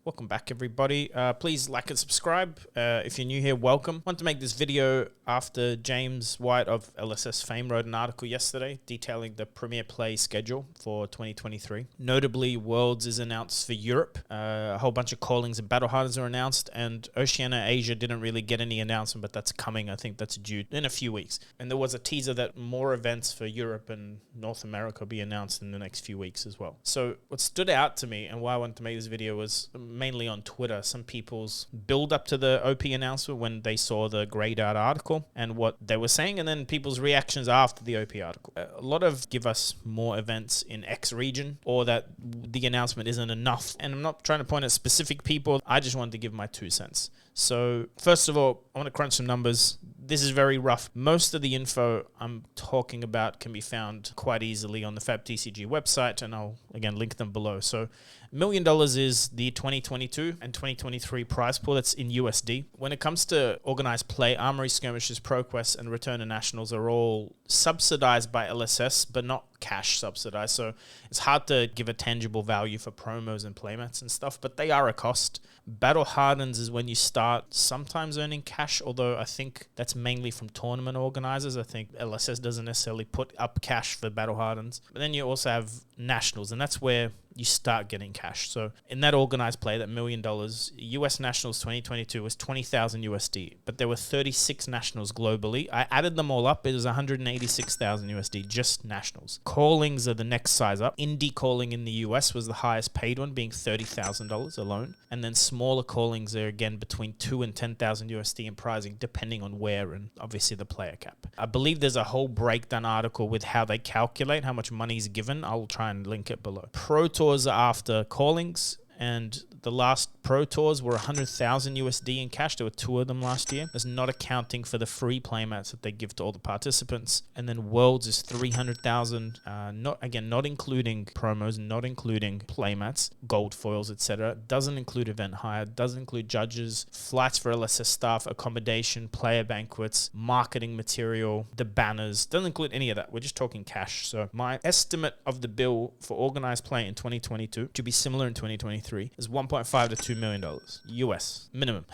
Welcome back, everybody. Please like and subscribe. If you're new here, welcome. I want to make this video after James White of LSS fame wrote an article yesterday detailing the Premier Play schedule for 2023. Notably, Worlds is announced for Europe. A whole bunch of callings and battle hardens are announced, and Oceania Asia didn't really get any announcement, but that's coming. I think that's due in a few weeks. And there was a teaser that more events for Europe and North America will be announced in the next few weeks as well. So what stood out to me and why I wanted to make this video was mainly on Twitter, some people's build up to the OP announcement when they saw the grayed out article and what they were saying, and then people's reactions after the OP article. A lot of give us more events in X region, or that the announcement isn't enough. And I'm not trying to point at specific people. I just wanted to give my 2 cents. So first of all, I want to crunch some numbers. This is very rough. Most of the info I'm talking about can be found quite easily on the FABTCG website, and I'll again link them below. So $1 million is the 2022 and 2023 prize pool. That's in USD. When it comes to organized play, Armory Skirmishes, ProQuest, and Return to Nationals are all subsidized by LSS, but not cash subsidized. So it's hard to give a tangible value for promos and playmats and stuff, but they are a cost. Battle Hardens is when you start sometimes earning cash, although I think that's mainly from tournament organizers. I think LSS doesn't necessarily put up cash for Battle Hardens. But then you also have Nationals, and that's where you start getting cash. So in that organized play, that $1 million, US Nationals 2022 was 20,000 USD, but there were 36 Nationals globally. I added them all up. It was 186,000 USD, just Nationals. Callings are the next size up. Indie calling in the US was the highest paid one, being $30,000 alone. And then smaller callings are again between 2 and 10,000 USD in pricing, depending on where and obviously the player cap. I believe there's a whole breakdown article with how they calculate how much money is given. I'll try and link it below. Pro Tours are after callings, and the last Pro Tours were 100,000 USD in cash. There were 2 of them last year. That's not accounting for the free playmats that they give to all the participants. And then Worlds is 300,000, not including promos, not including playmats, gold foils, etc. Doesn't include event hire, doesn't include judges, flights for LSS staff, accommodation, player banquets, marketing material, the banners. Doesn't include any of that. We're just talking cash. So my estimate of the bill for organized play in 2022 to be similar in 2023 is $1.5 to $2 million US minimum.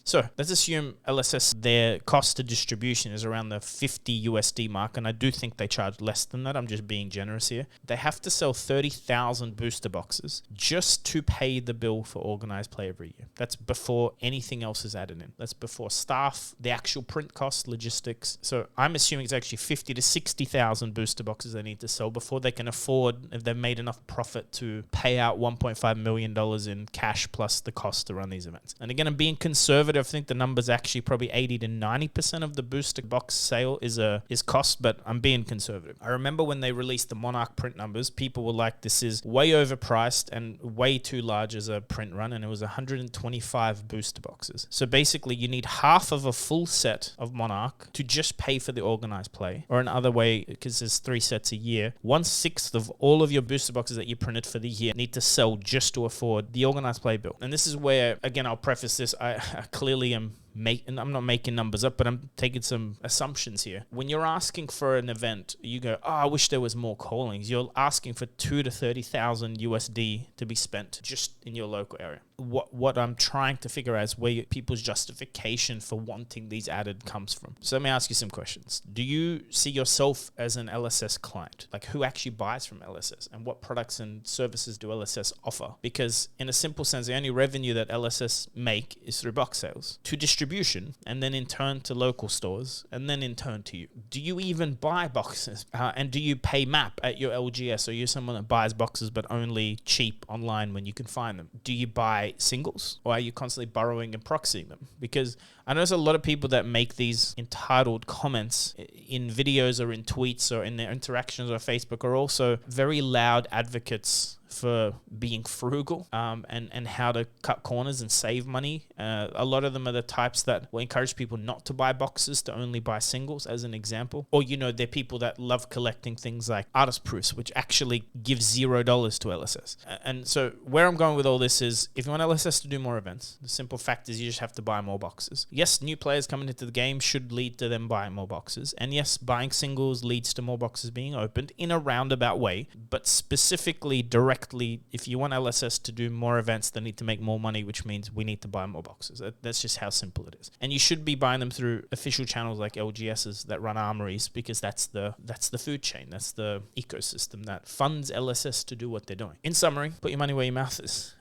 So let's assume LSS, their cost to distribution is around the 50 USD mark, and I do think they charge less than that. I'm just being generous here. They have to sell 30,000 booster boxes just to pay the bill for organized play every year. That's before anything else is added in. That's before staff, the actual print cost, logistics. So I'm assuming it's actually 50 to 60,000 booster boxes they need to sell before they can afford, if they've made enough profit, to pay out $1.5 million in cash plus the cost to run these events. And again, I'm being conservative. I think the number's actually probably 80 to 90% of the booster box sale is cost, but I'm being conservative. I remember when they released the Monarch print numbers, people were like, this is way overpriced and way too large as a print run, and it was 125 booster boxes. So basically you need half of a full set of Monarch to just pay for the organized play, or another way, because there's 3 sets a year, 1/6 of all of your booster boxes that you printed for the year need to sell just to afford the organized play bill. And this is where, again, I'll preface this, I clearly am I'm not making numbers up, but I'm taking some assumptions here. When you're asking for an event, you go, oh, I wish there was more callings. You're asking for 2 to 30,000 USD to be spent just in your local area. What I'm trying to figure out is where people's justification for wanting these added comes from. So let me ask you some questions. Do you see yourself as an LSS client? Like, who actually buys from LSS, and what products and services do LSS offer? Because in a simple sense, the only revenue that LSS make is through box sales to distribution, and then in turn to local stores, and then in turn to you. Do you even buy boxes? And do you pay map at your LGS? Or are you someone that buys boxes but only cheap online when you can find them? Do you buy singles, or are you constantly borrowing and proxying them? Because I know there's a lot of people that make these entitled comments in videos or in tweets or in their interactions on Facebook are also very loud advocates for being frugal and how to cut corners and save money. A lot of them are the types that will encourage people not to buy boxes, to only buy singles, as an example. Or, you know, they're people that love collecting things like artist proofs, which actually give $0 to LSS. And so where I'm going with all this is, if you want LSS to do more events, the simple fact is you just have to buy more boxes. Yes, new players coming into the game should lead to them buying more boxes. And yes, buying singles leads to more boxes being opened in a roundabout way, but specifically direct directly, if you want LSS to do more events, they need to make more money, which means we need to buy more boxes. That's just how simple it is. And you should be buying them through official channels like LGS's that run armories, because that's the food chain. That's the ecosystem that funds LSS to do what they're doing. In summary, put your money where your mouth is.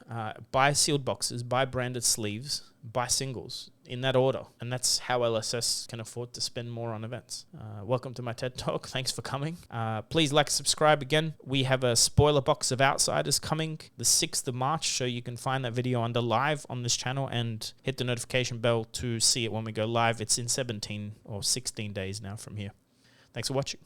Buy sealed boxes, buy branded sleeves, buy singles in that order. And that's how LSS can afford to spend more on events. Welcome to my TED Talk. Thanks for coming. Please like and subscribe again. We have a spoiler box of Outsiders coming the 6th of March, so you can find that video under live on this channel and hit the notification bell to see it when we go live. It's in 17 or 16 days now from here. Thanks for watching.